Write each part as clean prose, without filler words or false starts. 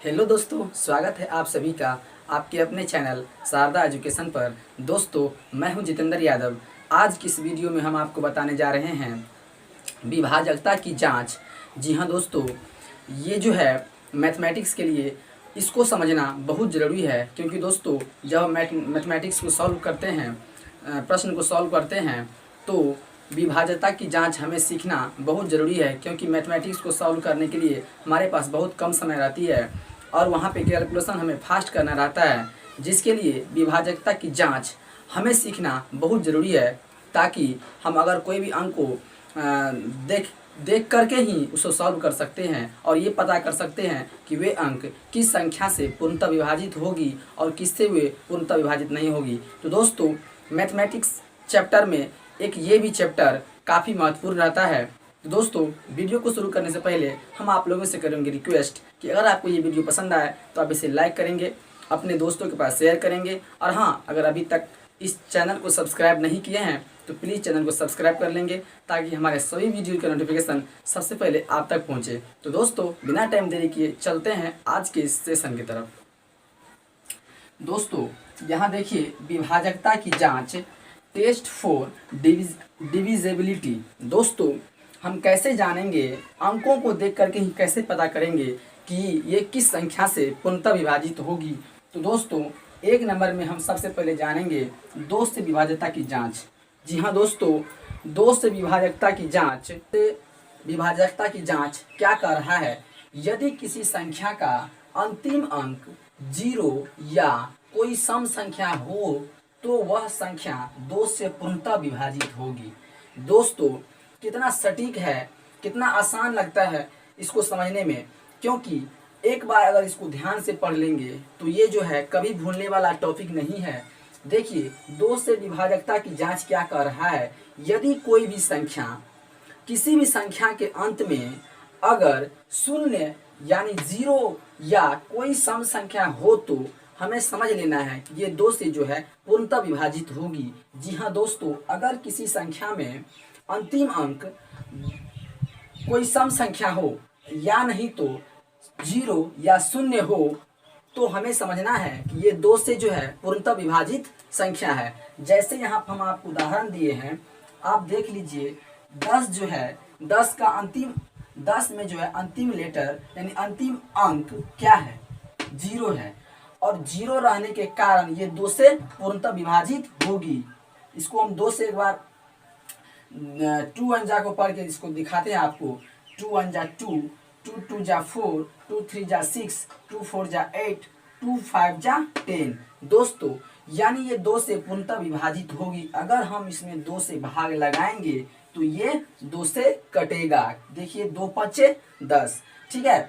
Hello दोस्तों, स्वागत है आप सभी का आपके अपने चैनल शारदा एजुकेशन पर। दोस्तों, मैं हूं जितेंद्र यादव। आज की इस वीडियो में हम आपको बताने जा रहे हैं विभाजकता की जांच। जी हां दोस्तों, ये जो है मैथमेटिक्स के लिए इसको समझना बहुत ज़रूरी है, क्योंकि दोस्तों जब हम मैथमेटिक्स को सॉल्व करते हैं, प्रश्न को सॉल्व करते हैं, तो विभाज्यता की जांच हमें सीखना बहुत ज़रूरी है। क्योंकि मैथमेटिक्स को सॉल्व करने के लिए हमारे पास बहुत कम समय रहती है और वहाँ पे कैलकुलेशन हमें फास्ट करना रहता है, जिसके लिए विभाजकता की जांच हमें सीखना बहुत ज़रूरी है, ताकि हम अगर कोई भी अंक को देख देख करके ही उसको सॉल्व कर सकते हैं और ये पता कर सकते हैं कि वे अंक किस संख्या से पूर्णतः विभाजित होगी और किससे वे पूर्णतः विभाजित नहीं होगी। तो दोस्तों, मैथमेटिक्स चैप्टर में एक ये भी चैप्टर काफ़ी महत्वपूर्ण रहता है। तो दोस्तों, वीडियो को शुरू करने से पहले हम आप लोगों से करेंगे रिक्वेस्ट कि अगर आपको ये वीडियो पसंद आए तो आप इसे लाइक करेंगे, अपने दोस्तों के पास शेयर करेंगे, और हाँ, अगर अभी तक इस चैनल को सब्सक्राइब नहीं किए हैं तो प्लीज़ चैनल को सब्सक्राइब कर लेंगे, ताकि हमारे सभी वीडियो का नोटिफिकेशन सबसे पहले आप तक पहुँचे। तो दोस्तों, बिना टाइम देरी किए चलते हैं आज के इस सेशन की तरफ। दोस्तों, यहाँ देखिए विभाजकता की जाँच, टेस्ट फॉर डिविजिबिलिटी। दोस्तों, हम कैसे जानेंगे, अंकों को देख करके ही कैसे पता करेंगे कि ये किस संख्या से पूर्णतः विभाजित होगी। तो दोस्तों, एक नंबर में हम सबसे पहले जानेंगे 2 से विभाज्यता की जांच। जी हाँ दोस्तों, 2 से विभाजकता की जांच क्या कर रहा है। यदि किसी संख्या का अंतिम अंक 0 या कोई सम संख्या हो तो वह संख्या 2 से पूर्णतः विभाजित होगी। दोस्तों, कितना सटीक है, कितना आसान लगता है इसको समझने में, क्योंकि एक बार अगर इसको ध्यान से पढ़ लेंगे तो ये जो है कभी भूलने वाला टॉपिक नहीं है। देखिए, 2 से विभाजकता की जांच क्या कर रहा है। यदि कोई भी संख्या, किसी भी संख्या के अंत में अगर 0 यानी 0 या कोई सम संख्या हो तो हमें समझ लेना है कि ये 2 से जो है पूर्णतः विभाजित होगी। जी हाँ दोस्तों, अगर किसी संख्या में अंतिम अंक कोई सम संख्या हो या नहीं तो 0 या 0 हो, तो हमें समझना है कि ये 2 से जो है पूर्णतः विभाजित संख्या है। जैसे यहाँ हम आपको उदाहरण दिए हैं, आप देख लीजिए 10 जो है, 10 में जो है अंतिम लेटर यानी अंतिम अंक क्या है, 0 है, और 0 रहने के कारण ये 2 से पूर्णतः विभाजित होगी। इसको हम 2 से एक बार 2 अंजा को पढ़ के इसको दिखाते हैं आपको। 2 1 जा 2, 2 2 जा 4, 2 3 जा 6, 2 4 जा 8, 2 5 जा 10। दोस्तों, यानी ये 2 से पूर्णतः विभाजित होगी। अगर हम इसमें 2 से भाग लगाएंगे तो ये 2 से कटेगा। देखिए 2 5 10। ठीक है,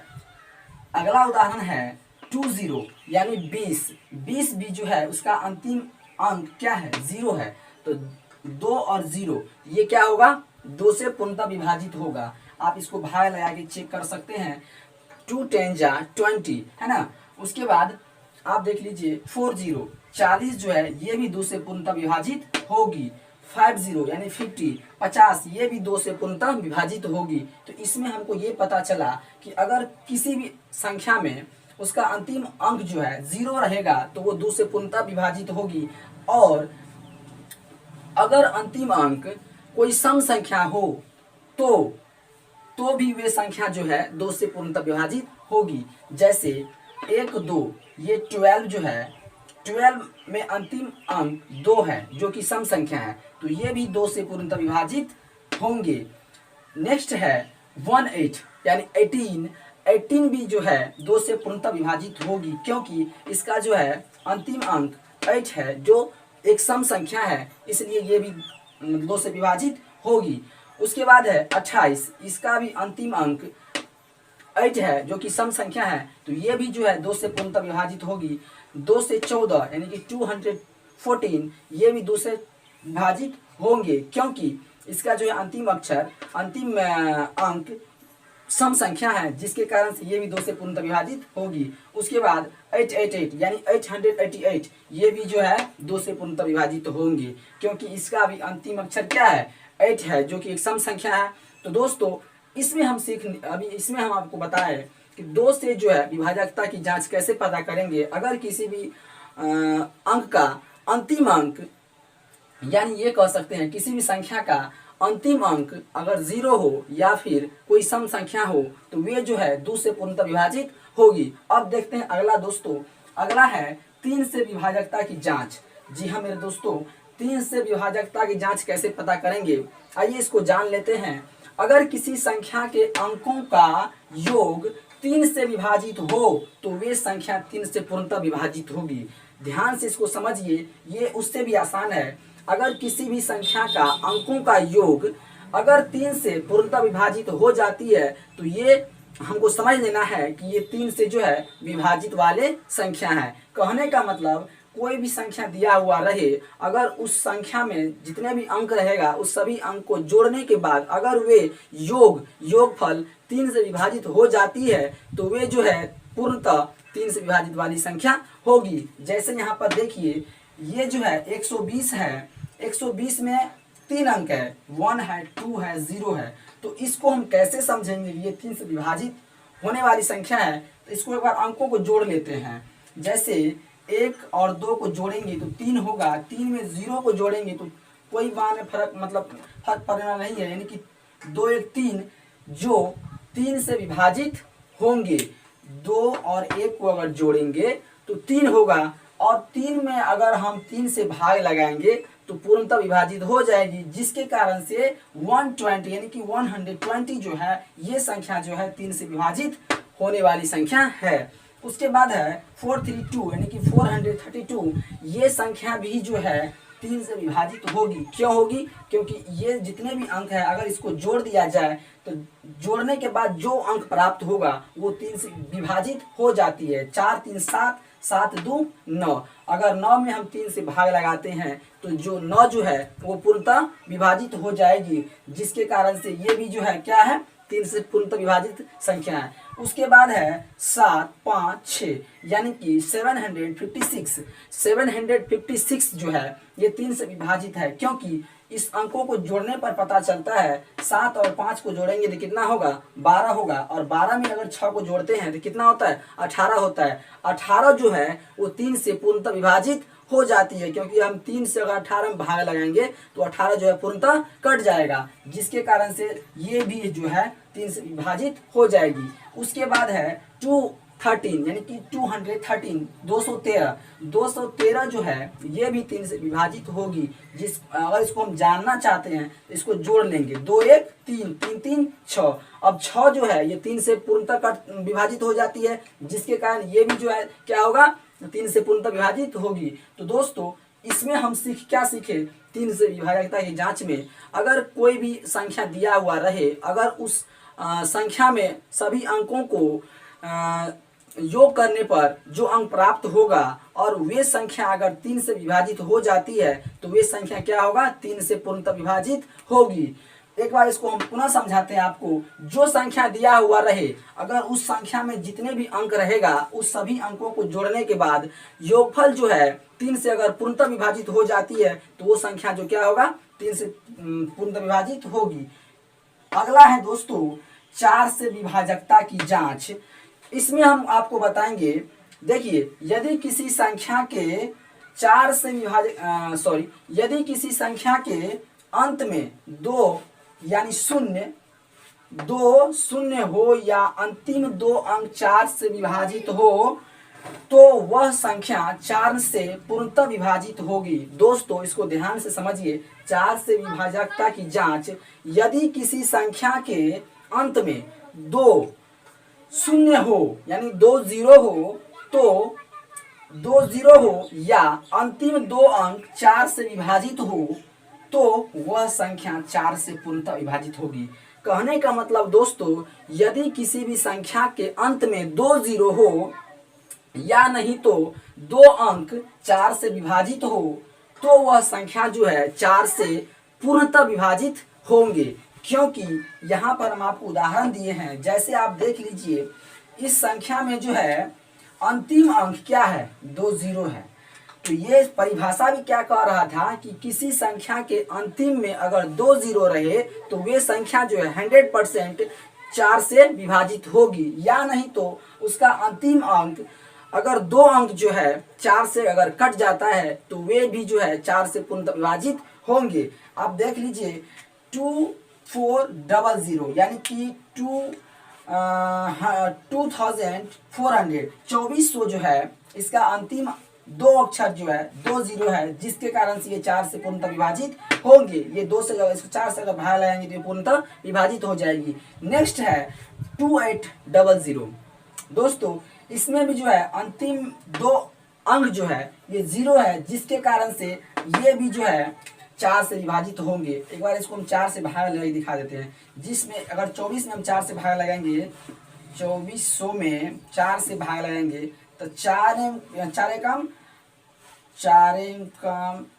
अगला उदाहरण है 20 यानी 20 भी जो है उसका अंतिम अंक क्या है, 0 है। तो 2 और 0 ये क्या होगा, 2 से पूर्णतः विभाजित होगा। आप इसको भाग लगा के चेक कर सकते हैं। 2 10 जा 20 है ना। उसके बाद आप देख लीजिए 40 जो है ये भी 2 से पूर्णतः विभाजित होगी। 50 यानी 50 ये भी 2 से पूर्णतः विभाजित होगी। तो इसमें हमको ये पता चला कि अगर किसी भी संख्या में उसका अंतिम अंक जो है 0 रहेगा तो वो 2 से पूर्णतः विभाजित होगी, और अगर अंतिम अंक कोई सम संख्या हो तो भी वे संख्या जो है 2 से पूर्णतः विभाजित होगी। जैसे 1 2 ये 12 जो है, 12 में अंतिम अंक 2 है जो कि सम संख्या है, तो ये भी 2 से पूर्णतः विभाजित होंगे। नेक्स्ट है 18 यानी 18 भी जो है 2 से पूर्णतः विभाजित होगी, क्योंकि इसका जो है अंतिम अंक 8 है जो एक सम संख्या है, इसलिए ये भी 2 से विभाजित होगी। उसके बाद है 28, इसका भी अंतिम अंक 8 है जो कि सम संख्या है, तो ये भी जो है 2 से पूर्णतः विभाजित होगी। 2 से 14 यानी कि 214 ये भी 2 से विभाजित होंगे, क्योंकि इसका जो है अंतिम अंक सम संख्या है, जिसके कारण से ये भी 2 से पूर्णतः विभाजित होगी। उसके बाद 888 यानी 888 ये भी जो है 2 से पूर्णतः विभाजित होंगे, क्योंकि इसका भी अंतिम अक्षर क्या है, 8 है जो कि एक सम संख्या है। तो दोस्तों, इसमें हम आपको बताएं कि 2 से जो है विभाजकता की जांच कैसे पता करेंगे। अगर किसी भी अंक का अंतिम अंक, यानी ये कह सकते हैं किसी भी संख्या का अंतिम अंक अगर 0 हो या फिर कोई सम संख्या हो तो वे जो है 2 से पूर्णतः विभाजित होगी। अब देखते हैं अगला दोस्तों, अगला है 3 से विभाजकता की जांच। जी हाँ मेरे दोस्तों, 3 से विभाजकता की जांच कैसे पता करेंगे, आइए इसको जान लेते हैं। अगर किसी संख्या के अंकों का योग 3 से विभाजित हो तो वे संख्या 3 से पूर्णतः विभाजित होगी। ध्यान से इसको समझिए, ये उससे भी आसान है। अगर किसी भी संख्या का अंकों का योग अगर 3 से पूर्णतः विभाजित हो जाती है तो ये हमको समझ लेना है कि ये 3 से जो है विभाजित वाले संख्या है। कहने का मतलब कोई भी संख्या दिया हुआ रहे, अगर उस संख्या में जितने भी अंक रहेगा उस सभी अंक को जोड़ने के बाद अगर वे योगफल 3 से विभाजित हो जाती है तो वे जो है पूर्णतः 3 से विभाजित वाली संख्या होगी। जैसे यहाँ पर देखिए, ये जो है 120 है, 120 में 3 अंक है, 1 है, 2 है, 0 है। तो इसको हम कैसे समझेंगे, ये 3 से विभाजित होने वाली संख्या है। तो इसको एक बार अंकों को जोड़ लेते हैं। जैसे 1 और 2 को जोड़ेंगे तो 3 होगा, 3 में 0 को जोड़ेंगे तो कोई मान फर्क पड़ना नहीं है, यानी कि 2 1 3 जो 3 से विभाजित होंगे। 2 और 1 को अगर जोड़ेंगे तो 3 होगा, और 3 में अगर हम 3 से भाग लगाएंगे तो पूर्णतः विभाजित हो जाएगी, जिसके कारण से 120 यानी कि 120 जो है ये संख्या जो है 3 से विभाजित होने वाली संख्या है। उसके बाद है 432 यानी कि 432, ये संख्या भी जो है 3 से विभाजित होगी। क्यों होगी? क्योंकि ये जितने भी अंक है अगर इसको जोड़ दिया जाए तो जोड़ने के बाद जो अंक प्राप्त होगा वो 3 से विभाजित हो जाती है। 4 3 7, 7 2 9। अगर 9 में हम 3 से भाग लगाते हैं तो जो 9 जो है वो पूर्णतः विभाजित हो जाएगी, जिसके कारण से ये भी जो है क्या है 3 से पूर्णतः विभाजित संख्या है। उसके बाद है 7 5 6 यानी कि 756। 756 जो है ये 3 से विभाजित है, क्योंकि इस अंकों को जोड़ने पर पता चलता है 7 और 5 को जोड़ेंगे तो कितना होगा 12 होगा, और 12 में अगर 6 को जोड़ते हैं तो कितना होता है 18 होता है। 18 जो है वो 3 से पूर्णतः विभाजित हो जाती है, क्योंकि हम 3 से अगर 18 में भाग लगाएंगे तो 18 जो है पूर्णतः कट जाएगा, जिसके कारण से ये भी जो है 3 से विभाजित हो जाएगी। उसके बाद है 213 यानी कि 213 213 जो है ये भी 3 से विभाजित होगी। अगर इसको हम जानना चाहते हैं तो इसको जोड़ लेंगे, 2 1 3 3 3 6। अब 6 जो है ये 3 से पूर्णतः विभाजित हो जाती है, जिसके कारण ये भी जो है क्या होगा 3 से पूर्णतः विभाजित होगी। तो दोस्तों इसमें हम क्या सीखे 3 से विभाजकता की जांच में, अगर कोई भी संख्या दिया हुआ रहे, अगर उस संख्या में सभी अंकों को योग करने पर जो अंक प्राप्त होगा और वे संख्या अगर 3 से विभाजित हो जाती है तो वे संख्या क्या होगा 3 से पूर्णतः विभाजित होगी। एक बार इसको हम पुनः समझाते हैं आपको। जो संख्या दिया हुआ रहे, अगर उस संख्या में जितने भी अंक रहेगा उस सभी अंकों को जोड़ने के बाद योगफल जो है 3 से अगर पूर्णतः विभाजित हो जाती है तो वो संख्या जो क्या होगा 3 से पूर्णतः विभाजित होगी। अगला है दोस्तों 4 से विभाजकता की जांच। इसमें हम आपको बताएंगे, देखिए यदि किसी संख्या के 4 से यदि किसी संख्या के अंत में 2 यानी 0 हो या अंतिम 2 अंक 4 से विभाजित हो तो वह संख्या 4 से पूर्णतः विभाजित होगी। दोस्तों इसको ध्यान से समझिए, 4 से विभाजकता की जांच, यदि किसी संख्या के अंत में 2 0 हो यानी 2 0 हो तो 2 0 हो या अंतिम 2 अंक 4 से विभाजित हो तो वह संख्या 4 से पूर्णतः विभाजित होगी। कहने का मतलब दोस्तों यदि किसी भी संख्या के अंत में 2 0 हो या नहीं तो 2 अंक 4 से विभाजित हो तो वह संख्या जो है 4 से पूर्णतः विभाजित होंगे। क्योंकि यहाँ पर हम आपको उदाहरण दिए हैं, जैसे आप देख लीजिए इस संख्या में जो है अंतिम अंक क्या है 2 0 है। तो ये परिभाषा भी क्या कह रहा था कि किसी संख्या के अंतिम में अगर 2 0 रहे तो वे संख्या जो है 100% 4 से विभाजित होगी, या नहीं तो उसका अंतिम अंक अगर 2 अंक जो है 4 से अगर कट जाता है तो वे भी जो है 4 से पूर्णतः विभाजित होंगे। आप देख लीजिए 2400 यानी कि 2400 2400 जो है इसका अंतिम 2 अक्षर जो है 2 जीरो है, जिसके कारण से ये 4 से पूर्णतः विभाजित होंगे। ये 2 से अगर इसको 4 से अगर भाग लगाएंगे तो ये पूर्णतः विभाजित हो जाएगी। नेक्स्ट है 2800। दोस्तों इसमें भी जो है अंतिम 2 अंक जो है ये 0 है, जिसके कारण से ये भी जो है 4 से विभाजित होंगे। एक बार इसको हम 4 से भाग लगा दिखा देते हैं, जिसमें अगर 24 में हम 4 से भाग लगाएंगे, 2400 में 4 से भाग लगाएंगे तो 4 कम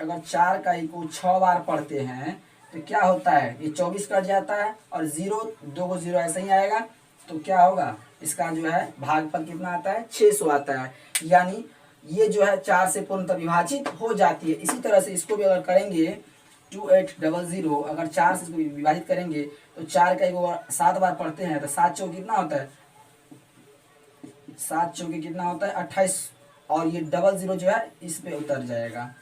अगर 4 का को 6 बार पढ़ते हैं तो क्या होता है, ये 24 कट जाता है और 0 2 को 0 ऐसा ही आएगा, तो क्या होगा इसका जो है भागफल कितना आता है 600 आता है। यानी ये जो है 4 से पूर्णतः विभाजित हो जाती है। इसी तरह से इसको भी अगर करेंगे 2800 अगर 4 से इसको विभाजित करेंगे तो 4 का को 7 बार पढ़ते हैं तो 7 चौके कितना होता है, 7 चौके कितना होता है 28, और ये 00 जो है इस पे उतर जाएगा।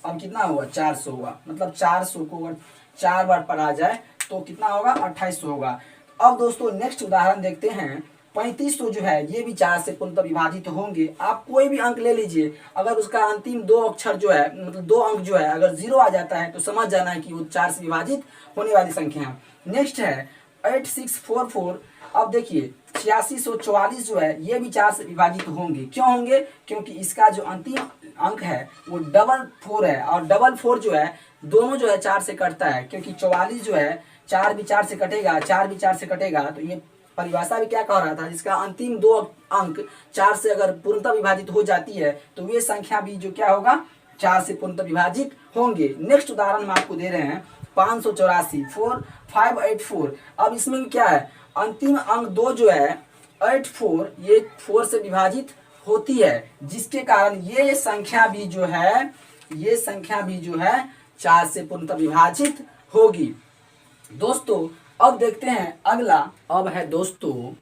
अब कितना हुआ 400 हुआ, मतलब 400 को अगर 4 बार पढ़ा जाए तो कितना होगा 2800 होगा। अब दोस्तों नेक्स्ट उदाहरण देखते हैं 3500 जो है ये भी 4 से पूर्णतः विभाजित होंगे। आप कोई भी अंक ले लीजिए, अगर उसका अंतिम 2 अक्षर जो है मतलब 2 अंक जो है अगर 0 आ जाता है तो समझ जाना है कि वो 4 से विभाजित होने वाली संख्या है। नेक्स्ट है 8644। अब देखिए 8644 जो है ये भी 4 से विभाजित होंगे। क्यों होंगे, क्योंकि इसका जो अंतिम अंक है वो 44 है, और 44 जो है दोनों जो है 4 से कटता है, क्योंकि 44 जो है 4 भी 4 से कटेगा, 4 भी 4 से कटेगा, तो ये परिभाषा भी क्या कह रहा था, जिसका अंतिम 2 अंक 4 से अगर पूर्णतः विभाजित हो जाती है तो वे संख्या भी जो क्या होगा 4 से पूर्णतः विभाजित होंगे। नेक्स्ट उदाहरण हम आपको दे रहे हैं 584 4584। अब इसमें भी क्या है, अंतिम अंक 2 जो है 84 ये 4 से विभाजित होती है, जिसके कारण ये संख्या भी जो है 4 से पूर्णतः विभाजित होगी। दोस्तों अब देखते हैं अगला, अब है दोस्तों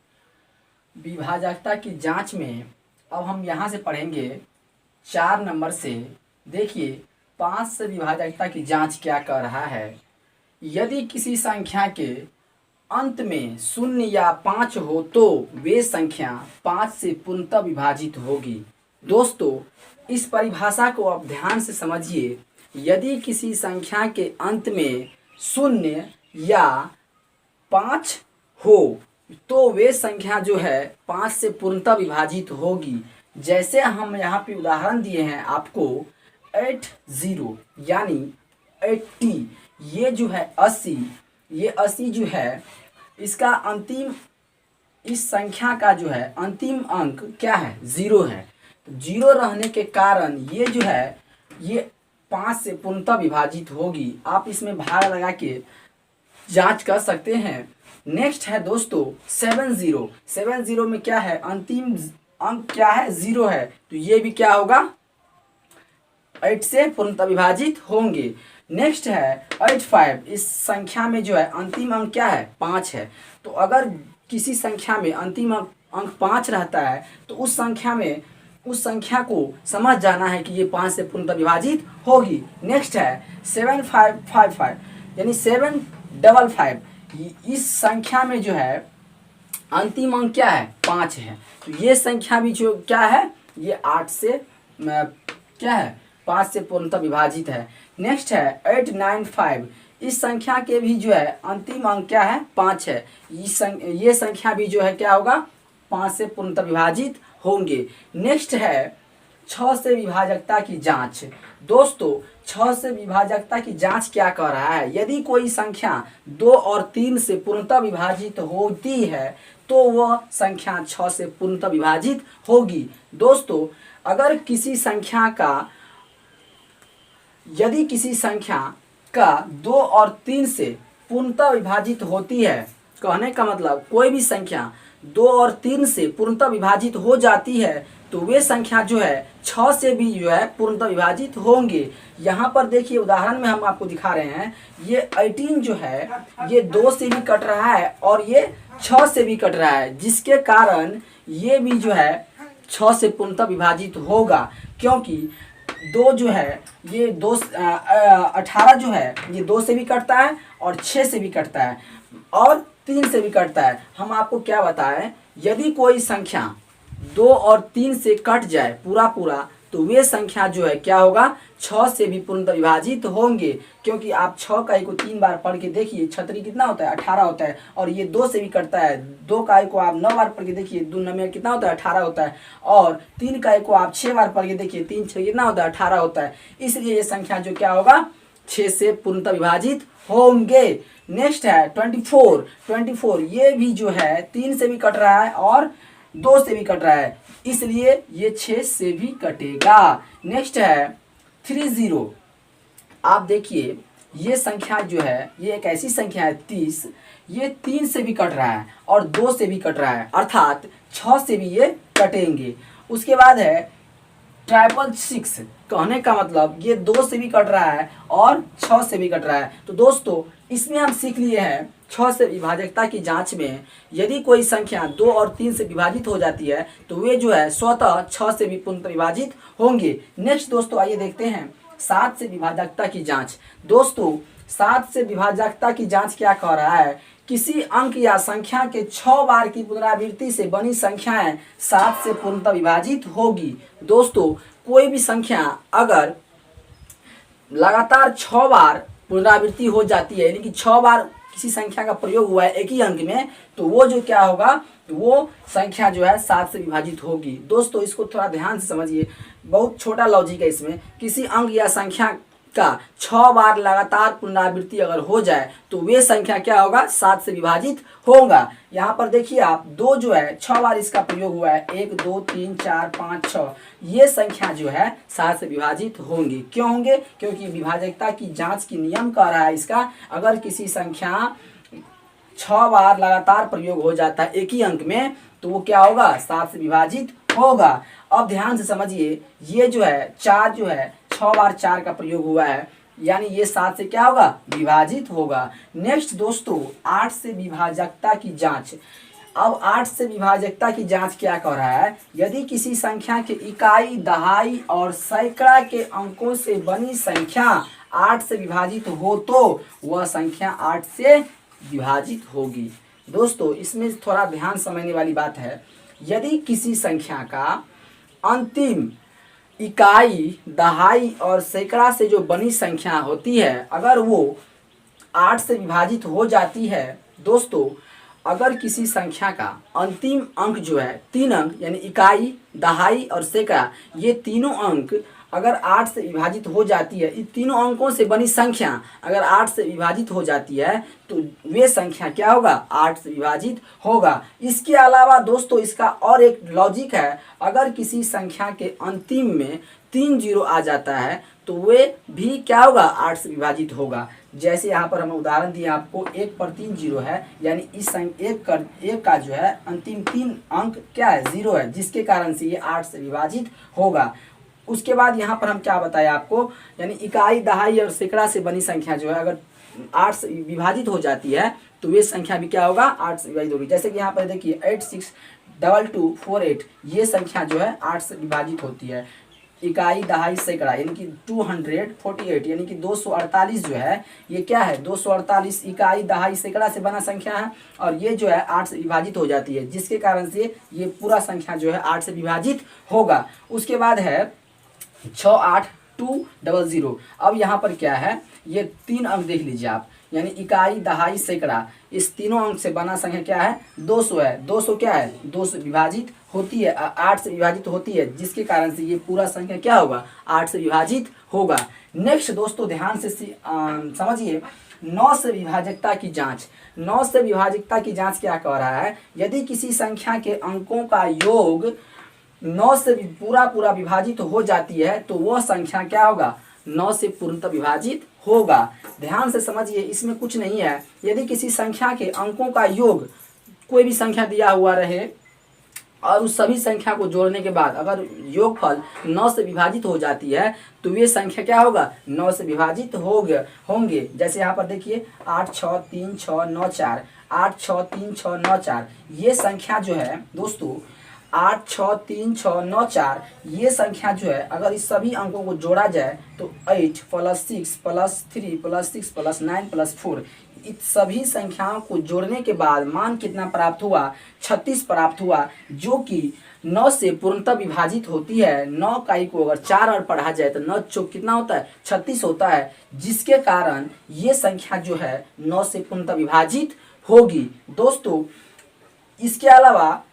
विभाजकता की जांच में। अब हम यहाँ से पढ़ेंगे 4 नंबर से। देखिए 5 से विभाजकता की जांच क्या कर रहा है। यदि किसी संख्या के अंत में 0 या 5 हो तो वे संख्या 5 से पूर्णतः विभाजित होगी। दोस्तों इस परिभाषा को आप ध्यान से समझिए। यदि किसी संख्या के अंत में 0 या 5 हो तो वे संख्या जो है 5 से पूर्णतः विभाजित होगी। जैसे हम यहाँ पे उदाहरण दिए हैं आपको 80 यानी 80, ये जो है 80, ये 80 जो है इसका अंतिम, इस संख्या का जो है अंतिम अंक क्या है 0 है। तो 0 रहने के कारण ये जो है ये 5 से पूर्णतः विभाजित होगी। आप इसमें भाग लगा के जांच कर सकते हैं। नेक्स्ट है दोस्तों 70 में क्या है, अंतिम अंक क्या है 0 है, तो ये भी क्या होगा 8 से पूर्णतः विभाजित होंगे। नेक्स्ट है 85, इस संख्या में जो है अंतिम अंक क्या है 5 है। तो अगर किसी संख्या में अंतिम अंक 5 रहता है तो उस संख्या को समझ जाना है कि ये 5 से पूर्णतः विभाजित होगी। नेक्स्ट है 7555 यानी 755, इस संख्या में जो है अंतिम अंक क्या है 5 है, तो ये संख्या भी जो क्या है ये 8 से क्या है 5 से पूर्णतः विभाजित है। नेक्स्ट है 895, इस संख्या के भी जो है अंतिम अंक क्या है 5 है। ये संख्या भी जो है क्या होगा 5 से पूर्णतः विभाजित होंगे। नेक्स्ट है 6 से विभाजकता की जांच। दोस्तों 6 से विभाजकता की जांच क्या कर रहा है, यदि कोई संख्या 2 और 3 से पूर्णतः विभाजित होती है तो वह संख्या 6 से पूर्णतः विभाजित होगी। दोस्तों अगर किसी संख्या का, यदि किसी संख्या का 2 और 3 से पूर्णतः विभाजित होती है, कहने का मतलब कोई भी संख्या 2 और 3 से पूर्णतः विभाजित हो जाती है तो वे संख्या जो है 6 से भी जो है पूर्णतः विभाजित होंगे। यहाँ पर देखिए उदाहरण में हम आपको दिखा रहे हैं, ये 18 जो है ये 2 से भी कट रहा है और ये 6 से भी कट रहा है, जिसके कारण ये भी जो है 6 से पूर्णतः विभाजित होगा, क्योंकि 2 जो है ये 18 जो है ये 2 से भी कटता है और 6 से भी कटता है और 3 से भी कटता है। हम आपको क्या बताएं, यदि कोई संख्या 2 और 3 से कट जाए पूरा तो वे संख्या जो है क्या होगा, 6 से भी पूर्णतः विभाजित होंगे, क्योंकि आप 6 का को 3 बार पढ़ के देखिए, छतरी कितना होता है 18 होता है, और ये 2 से भी कटता है। 2 का को आप 9 बार पढ़ के देखिए, 2 में कितना होता है 18 होता है, और 3 का को आप 6 बार पढ़ के देखिए, 3 6 कितना होता है 18 होता है। इसलिए ये संख्या जो क्या होगा 6 से पूर्णतः विभाजित होंगे। नेक्स्ट है 24 ये भी जो है 3 से भी कट रहा है और 2 से भी कट रहा है, इसलिए ये 6 से भी कटेगा। नेक्स्ट है 30। आप देखिए ये संख्या जो है ये एक ऐसी संख्या है 30, ये 3 से भी कट रहा है और 2 से भी कट रहा है, अर्थात 6 से भी ये कटेंगे। उसके बाद है 666, कहने का मतलब ये 2 से भी कट रहा है और 6 से भी कट रहा है। तो दोस्तों इसमें हम सीख लिए हैं 6 से विभाजकता की जांच में यदि कोई संख्या 2 और 3 से विभाजित हो जाती है तो वे जो है स्वतः 6 से भी पूर्णतः विभाजित होंगे। नेक्स्ट दोस्तों आइए देखते हैं 7 से विभाजकता की जांच। दोस्तों 7 से विभाजकता की जांच क्या कह रहा है, किसी अंक या संख्या के 6 बार की पुनरावृत्ति से बनी संख्याएं 7 से पूर्णतः विभाजित होगी। दोस्तों कोई भी संख्या अगर लगातार 6 बार पुनरावृत्ति हो जाती है, यानी कि 6 बार किसी संख्या का प्रयोग हुआ है एक ही अंक में, तो वो जो क्या होगा, वो संख्या जो है 7 से विभाजित होगी। दोस्तों इसको थोड़ा ध्यान से समझिए, बहुत छोटा लॉजिक है इसमें। किसी अंक या संख्या का 6 बार लगातार पुनरावृत्ति अगर हो जाए तो वे संख्या क्या होगा 7 से विभाजित होगा। यहाँ पर देखिए आप 2 जो है 6 बार इसका प्रयोग हुआ है, 1 2 3 4 5 6, ये संख्या जो है 7 से विभाजित होंगी। क्यों होंगे, क्योंकि विभाजकता की जांच की नियम कह रहा है इसका, अगर किसी संख्या 6 बार लगातार प्रयोग हो जाता है एक ही अंक में तो वो क्या होगा 7 से विभाजित होगा। अब ध्यान से समझिए, ये जो है 4 जो है 6 बार 4 का प्रयोग हुआ है, यानी ये 7 से क्या होगा विभाजित होगा। नेक्स्ट दोस्तों 8 से विभाजकता की जांच। अब 8 से विभाजकता की जांच क्या कर रहा है, यदि किसी संख्या के इकाई, दहाई और सैकड़ा के अंकों से बनी संख्या 8 से विभाजित हो तो वह संख्या 8 से विभाजित होगी। दोस्तों इसमें थोड़ा ध्यान समझने वाली बात है, यदि किसी संख्या का अंतिम इकाई, दहाई और सैकड़ा से जो बनी संख्या होती है अगर वो 8 से विभाजित हो जाती है, दोस्तों अगर किसी संख्या का अंतिम अंक जो है 3 अंक यानी इकाई, दहाई और सैकड़ा, ये तीनों अंक अगर 8 से विभाजित हो जाती है, इन तीनों अंकों से बनी संख्या अगर 8 से विभाजित हो जाती है तो वे संख्या क्या होगा 8 से विभाजित होगा। इसके अलावा दोस्तों इसका और एक लॉजिक है, अगर किसी संख्या के अंतिम में 3 जीरो आ जाता है तो वे भी क्या होगा 8 से विभाजित होगा। जैसे यहाँ पर हम उदाहरण दिए आपको, 1 पर 3 जीरो है, यानी इस एक का जो है अंतिम 3 अंक क्या है 0 है, जिसके कारण से ये 8 से विभाजित होगा। उसके बाद यहाँ पर हम क्या बताया आपको, यानी इकाई, दहाई और सैकड़ा से बनी संख्या जो है अगर 8 से विभाजित हो जाती है तो वे संख्या भी क्या होगा 8 से विभाजित होगी। जैसे कि यहाँ पर देखिए 862248, ये संख्या जो है 8 से विभाजित होती है। इकाई, दहाई, सैकड़ा यानी कि 248 यानी कि 248 जो है ये क्या है 248 इकाई, दहाई, सैकड़ा से बना संख्या है और ये जो है 8 से विभाजित हो जाती है, जिसके कारण से ये पूरा संख्या जो है 8 से विभाजित होगा। उसके बाद है 68200। अब यहाँ पर क्या है, ये 3 अंक देख लीजिए आप, यानी इकाई, दहाई, सैकड़ा, इस तीनों अंक से बना संख्या क्या है 200 है। 200 क्या है 2 से विभाजित होती है, 8 से विभाजित होती है, जिसके कारण से ये पूरा संख्या क्या होगा 8 से विभाजित होगा। नेक्स्ट दोस्तों ध्यान से समझिए 9 से विभाजकता की जांच। 9 से विभाजकता की जांच क्या कह रहा है, यदि किसी संख्या के अंकों का योग 9 से पूरा विभाजित हो जाती है तो वह संख्या क्या होगा 9 से पूर्णतः विभाजित होगा। ध्यान से समझिए, इसमें कुछ नहीं है, यदि किसी संख्या के अंकों का योग, कोई भी संख्या दिया हुआ रहे और उस सभी संख्या को जोड़ने के बाद अगर योगफल 9 से विभाजित हो जाती है तो ये संख्या क्या होगा, 9 से विभाजित होंगे। जैसे यहाँ पर देखिए 8 6 3 6 9 4, 8 6 3 6 9 4, ये संख्या जो है दोस्तों 8 6 3 6 9 4, ये संख्या जो है अगर इस सभी अंकों को जोड़ा जाए तो 8 + 6 + 3 + 6 + 9 + 4, इस सभी संख्याओं को जोड़ने के बाद मान कितना प्राप्त हुआ, 36 प्राप्त हुआ, जो कि 9 से पूर्णतः विभाजित होती है। 9 का को अगर 4 और पढ़ा जाए तो 9 चौक कितना होता है, 36 होता है, जिसके कारण ये संख्या जो है 9 से पूर्णतः विभाजित होगी। दोस्तों इसके अलावा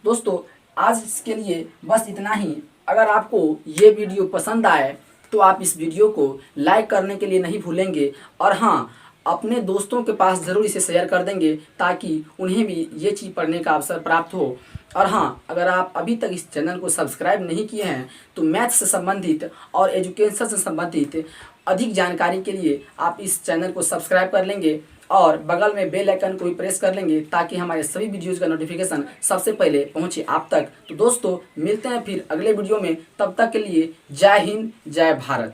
दोस्तों आज इसके लिए बस इतना ही। अगर आपको ये वीडियो पसंद आए तो आप इस वीडियो को लाइक करने के लिए नहीं भूलेंगे, और हाँ अपने दोस्तों के पास ज़रूर इसे शेयर कर देंगे ताकि उन्हें भी ये चीज़ पढ़ने का अवसर प्राप्त हो। और हाँ अगर आप अभी तक इस चैनल को सब्सक्राइब नहीं किए हैं तो मैथ से संबंधित और एजुकेशन से संबंधित अधिक जानकारी के लिए आप इस चैनल को सब्सक्राइब कर लेंगे और बगल में बेल आइकन को भी प्रेस कर लेंगे ताकि हमारे सभी वीडियोज़ का नोटिफिकेशन सबसे पहले पहुंचे आप तक। तो दोस्तों मिलते हैं फिर अगले वीडियो में, तब तक के लिए जय हिंद जय भारत।